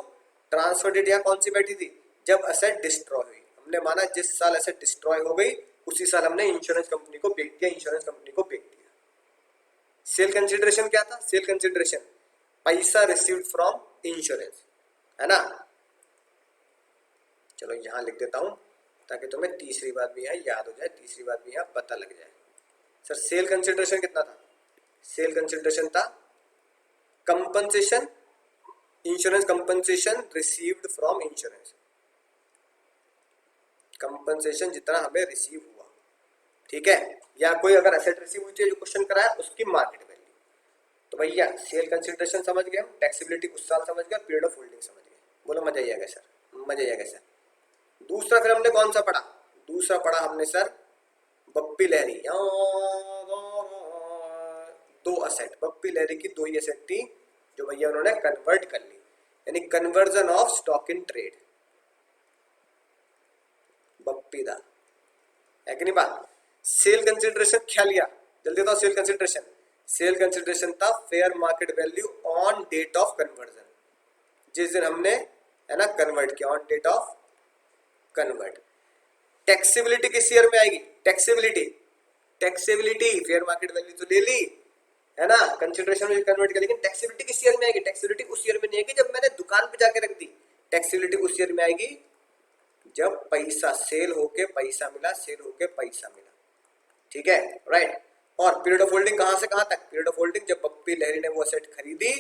Speaker 2: ट्रांसफर डेट यहाँ कौन सी बैठी थी, जब असेट डिस्ट्रॉय हुई। हमने माना जिस साल असेट डिस्ट्रॉय हो गई उसी साल हमने इंश्योरेंस कंपनी को बेच दिया, इंश्योरेंस कंपनी को बेच दिया। सेल कंसिडरेशन क्या था, सेल कंसिडरेशन पैसा रिसीव्ड फ्रॉम इंश्योरेंस, है ना। चलो यहां लिख देता हूं ताकि तुम्हें तीसरी बात भी यहाँ याद हो जाए, तीसरी बात भी यहाँ पता लग जाए। सर सेल कंसिडरेशन कितना था, सेल कंसिडरेशन था compensation, insurance compensation received from insurance, compensation जितना हमें रिसीव हुआ, ठीक है। या कोई अगर एसेट रिसीव हुई है जो क्वेश्चन कराया उसकी मार्केट वैल्यू। तो भैया सेल कंसिडरेशन समझ गए, टैक्सेबिलिटी उस साल समझ गए, पीरियड ऑफ होल्डिंग समझ गए। बोलो मजा ही आ गया सर, मजा ही आ गया सर। दूसरा फिर हमने कौन सा पढ़ा, दूसरा पढ़ा हमने सर बप्पी लहरी, दो असेट, बप्पी लहरी की दो ही असेट थी जो भैया उन्होंने कन्वर्ट कर ली, यानी conversion of stock in trade, Bappi दा, है कि नहीं बात। सेल कंसिडरेशन क्या लिया, जल्दी बताओ, सेल कंसिडरेशन, सेल कंसिडरेशन था fair market value on date of conversion, जिस दिन हमने, है ना, कन्वर्ट किया, on date of convert. Taxability किस ईयर में आएगी, taxability, taxability fair market value तो ले ली, है ना, कंसिडरेशन में कन्वर्ट किया, लेकिन टैक्सेबिलिटी किस ईयर में आएगी, टैक्सेबिलिटी उस ईयर में नहीं आएगी जब मैंने दुकान पे जाके रख दी, टैक्सेबिलिटी उस ईयर में आएगी जब पैसा सेल होके पैसा मिला, सेल होके पैसा मिला, ठीक है, राइट। और पीरियड ऑफ होल्डिंग कहां से कहां तक, पीरियड ऑफ होल्डिंग जब बप्पी लहरी ने वो असेट खरीदी,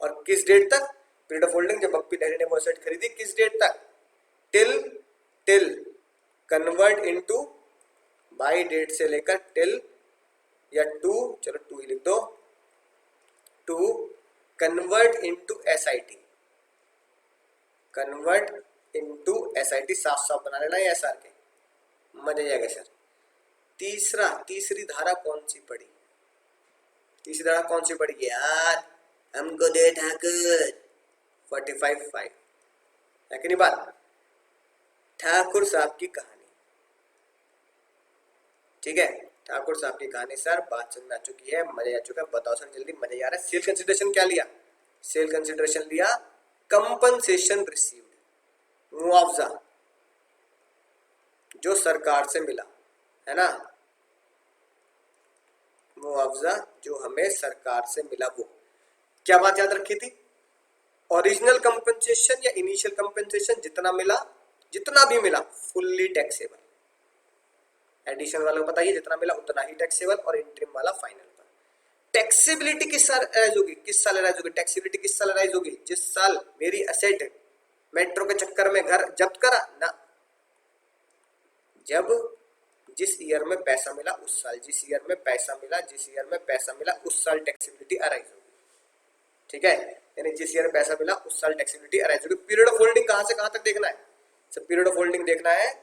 Speaker 2: और किस डेट तक, पीरियड ऑफ होल्डिंग जब बप्पी लहरी ने वो असेट खरीदी किस डेट तक, till convert into, by date से लेकर टिल, या टू, चलो टू ही लिख दो, to convert into SIT, convert into SIT, साफ साफ बना लेना है एसआर के, मजा जाएगा सर। तीसरा, तीसरी धारा कौन सी पड़ी, तीसरी धारा कौन सी पड़ी यार, हमको दे ठाकुर 45(5), है कि नहीं बात, ठाकुर साहब की कहानी, ठीक है, ठाकुर साहब की कहानी। सर बात समझ में आ चुकी है, मजा आ चुका है, बताओ सर जल्दी, मजा आ रहा है। सेल कंसिडरेशन क्या लिया, सेल कंसिडरेशन लिया कंपनसेशन रिसीव्ड, मुआवजा जो सरकार से मिला, है ना, मुआवजा जो हमें सरकार से मिला, वो क्या बात याद रखी थी, ओरिजिनल कंपनसेशन या इनिशियल कंपनसेशन जितना मिला, जितना भी मिला फुल्ली टैक्सेबल, एडिशन वालों को बताइए जितना मिला उतना ही टैक्सेबल, और इंटरिम वाला फाइनल पर। टैक्सेबिलिटी किस साल अराइज होगी, किस साल अराइज होगी, टैक्सेबिलिटी किस साल अराइज होगी, जिस साल मेरी असेट मेट्रो के चक्कर में घर जब्त करा ना, जब जिस ईयर में पैसा मिला उस साल, जिस ईयर में पैसा मिला, जिस ईयर में पैसा मिला उस साल टैक्सेबिलिटी अराइज होगी। ठीक है, यानी जिस ईयर में पैसा मिला उस साल टैक्सेबिलिटी अराइज होगी। पीरियड ऑफ होल्डिंग कहां से कहां तक देखना है? सर पीरियड ऑफ होल्डिंग देखना है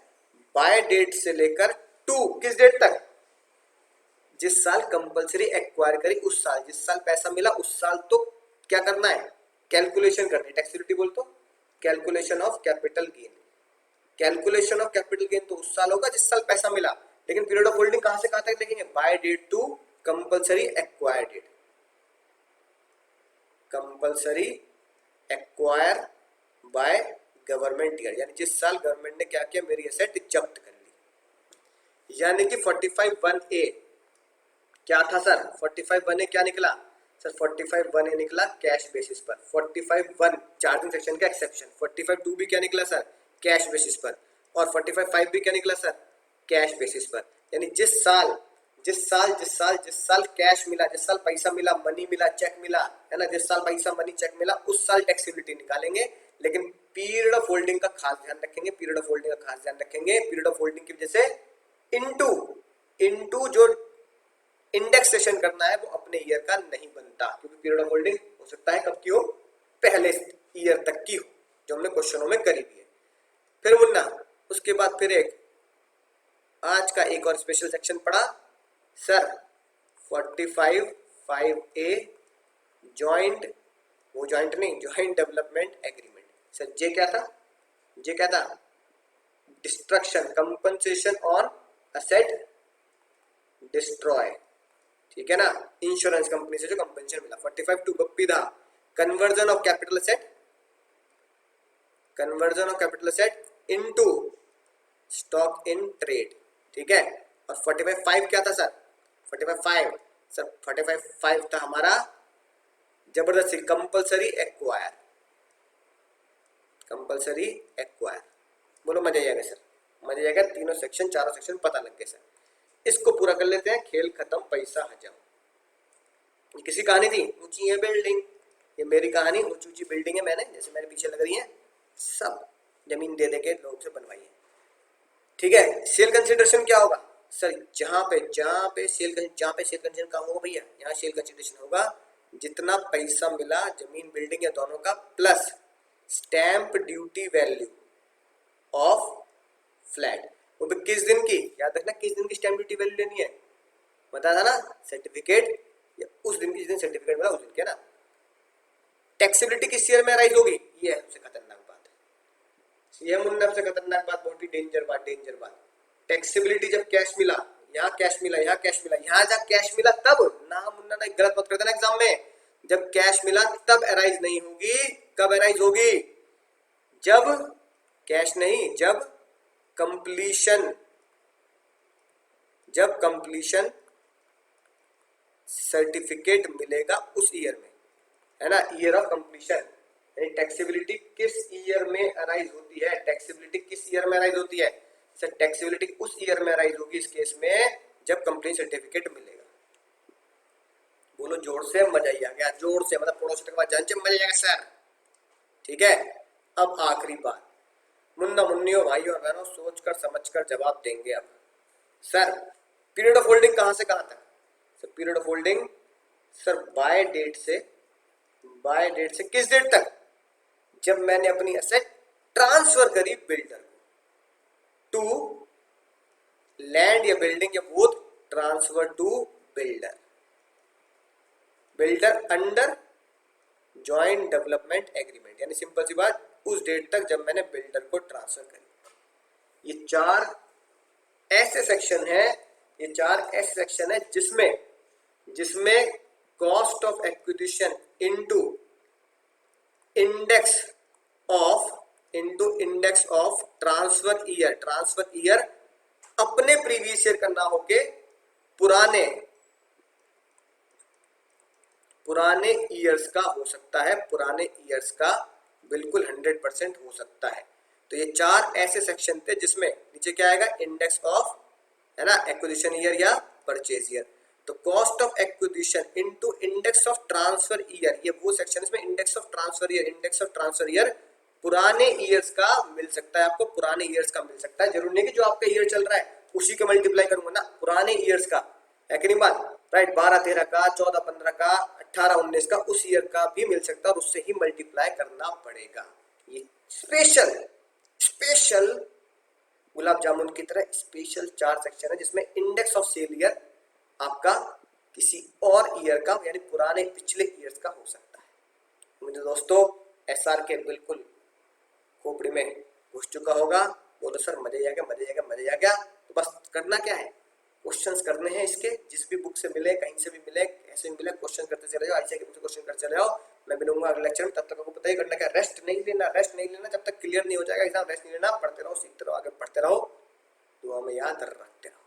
Speaker 2: बाय डेट से लेकर टू किस डेट तक? जिस साल कंपलसरी एक्वायर करी उस साल, जिस साल पैसा मिला उस साल तो क्या करना है? कैलकुलेशन करनी है। टैक्सेबिलिटी बोल तो calculation of capital gain, calculation of capital gain तो उस साल होगा जिस साल पैसा मिला। लेकिन पीरियड ऑफ होल्डिंग कहां से कहां तक देखेंगे? By date to compulsory acquire date, compulsory acquire by government year, यानी जिस साल गवर्नमेंट ने क्या किया? मेरी एसेट जब्त कर ली। यानी कि 45(1)(a क्या था सर? 45(1)(a क्या निकला सर? 45(1)(a निकला कैश बेसिस पर। 45(1) चार्जिंग सेक्शन का एक्सेप्शन। 45(2) भी क्या निकला सर? कैश बेसिस पर। और 45(5) भी क्या निकला सर? कैश बेसिस पर। यानी जिस साल कैश मिला, जिस साल पैसा मिला, मनी मिला, चेक मिला, है ना, जिस साल पैसा मनी चेक मिला उस साल टैक्सेबिलिटी निकालेंगे। लेकिन पीरियड ऑफ होल्डिंग का खास ध्यान रखेंगे, पीरियड ऑफ होल्डिंग का खास ध्यान रखेंगे। पीरियड ऑफ होल्डिंग की वजह से इनटू जो इंडेक्सेशन करना है वो अपने ईयर का नहीं बनता, क्योंकि पीरियड ऑफ होल्डिंग हो सकता है कब की हो? पहले ईयर तक की हो, जो हमने क्वेश्चनों में करी भी है। फिर मुन्ना उसके बाद फिर एक आज का एक और स्पेशल सेक्शन पढ़ा सर 45(5)(a जॉइंट, वो जॉइंट नहीं, जॉइंट डेवलपमेंट एग्रीमेंट। सर जे क्या था? जे क्या था? Destruction, compensation on asset destroy. ठीक है ना, इंश्योरेंस कंपनी से जो कंपनसेशन मिला। 45(2) बप्पी था conversion of capital asset, conversion of capital asset into stock in trade. ठीक है, और 45(5) क्या था सर? 45(5) सर 45(5) था हमारा जबरदस्ती कंपलसरी एक्वायर, कंपलसरी एक्वायर। बोलो मजा आएगा सर, मजा आएगा। तीनों सेक्शन चारों सेक्शन पता लग गए सर। इसको पूरा कर लेते हैं। खेल खत्म पैसा हजाम। ये किसी कहानी थी? ऊंची है बिल्डिंग, ये मेरी कहानी। ऊंची ऊंची बिल्डिंग है, मैंने जैसे मेरे पीछे लग रही है सब जमीन दे दे के लोग से बनवाई है। ठीक है, सेल कंसिडरेशन क्या होगा सर? जहां पे सेल कंसिडरेशन कहाँ होगा भैया? यहाँ सेल कंसिडरेशन होगा जितना पैसा मिला जमीन बिल्डिंग या दोनों का plus stamp duty value of flat. वो भी किस दिन की? याद रखना किस दिन की स्टैंप ड्यूटी वैल्यू लेनी है। बता था ना, सर्टिफिकेट या उस दिन जिस दिन सर्टिफिकेट मिला उस दिन के ना। टैक्सेबिलिटी किस ईयर में राइज होगी? ये है सबसे खतरनाक बात है, ये मुन्ना सबसे खतरनाक बात, बहुत ही डेंजर बात। टैक्सेबिलिटी जब कैश मिला, यहाँ कैश मिला, यहाँ कैश मिला, यहाँ जब कैश मिला तब ना मुन्ना, ना गलत मत कर देना एग्जाम में। जब कैश मिला तब अराइज नहीं होगी। कब अराइज होगी? जब कैश नहीं, जब कंप्लीशन, जब कंप्लीशन सर्टिफिकेट मिलेगा उस ईयर में, है ना, ईयर ऑफ कंप्लीशन। टैक्सेबिलिटी किस ईयर में अराइज होती है? टैक्सेबिलिटी किस ईयर में अराइज होती है सर? टैक्सेबिलिटी उस ईयर में अराइज होगी इस केस में जब कंपनी सर्टिफिकेट मिलेगा। बोलो जोर से, मजा ही आ गया, जोर से, मतलब पड़ोसी तक बात जान मजा आएगा सर। ठीक है, अब आखिरी बात, मुन्ना मुन्नियों भाइयों और बहनों सोच कर समझ कर जवाब देंगे। अब सर पीरियड ऑफ होल्डिंग कहां से कहां तक? Sir period of holding sir by date से किस डेट तक? जब मैंने अपनी एसेट ट्रांसफर करी बिल्डर टू लैंड या बिल्डिंग या both transfer to builder under joint development agreement. यानी सिंपल सी बात, उस डेट तक जब मैंने बिल्डर को ट्रांसफर करी। ये चार ऐसे सेक्शन है जिसमें cost of acquisition into index of transfer year अपने प्रीवियस ईयर का ना होके पुराने ईयर्स का हो सकता है, पुराने ईयर्स का बिल्कुल 100% हो सकता है। तो ये चार ऐसे सेक्शन थे जिसमें नीचे क्या आएगा? इंडेक्स ऑफ, है ना, एक्विजिशन ईयर या परचेज ईयर। तो cost of acquisition into index of transfer year, ये वो सेक्शन इसमें इंडेक्स ऑफ ट्रांसफर ईयर पुराने ईयर्स का मिल सकता है आपको, पुराने ईयर्स का मिल सकता है, जरूरी नहीं कि जो आपका ईयर चल रहा है उसी का मल्टीप्लाई करूंगा ना, पुराने ईयर्स का है कि नहीं बात, राइट। 12-13 का, 14-15 का, 18-19 का, उस ईयर का भी मिल सकता है और उससे ही मल्टीप्लाई करना पड़ेगा। ये स्पेशल स्पेशल गुलाब जामुन की तरह स्पेशल 4 सेक्शन है जिसमें इंडेक्स ऑफ सेल ईयर आपका किसी और ईयर का यानी पुराने पिछले ईयर्स का हो सकता है। मुझे दोस्तों एसआर के बिल्कुल खोपड़ी में घुस चुका होगा। बोलो सर मजे आ गया, मजे आ गया, मजे आ गया। तो बस करना क्या है, क्वेश्चंस करने हैं इसके, जिस भी बुक से मिले, कहीं से भी मिले, कैसे भी मिले, क्वेश्चन करते चले जाओ, आईसीआई की बुक से क्वेश्चन करते चले जाओ। मैं मिलूंगा अगले लेक्चर में, तब तक आपको पता ही करना क्या, रेस्ट नहीं लेना, रेस्ट नहीं लेना जब तक क्लियर नहीं हो जाएगा एग्जाम, रेस्ट नहीं लेना, पढ़ते रहो, सीखते रहो, आगे पढ़ते रहो, दुआ में याद रखते रहो।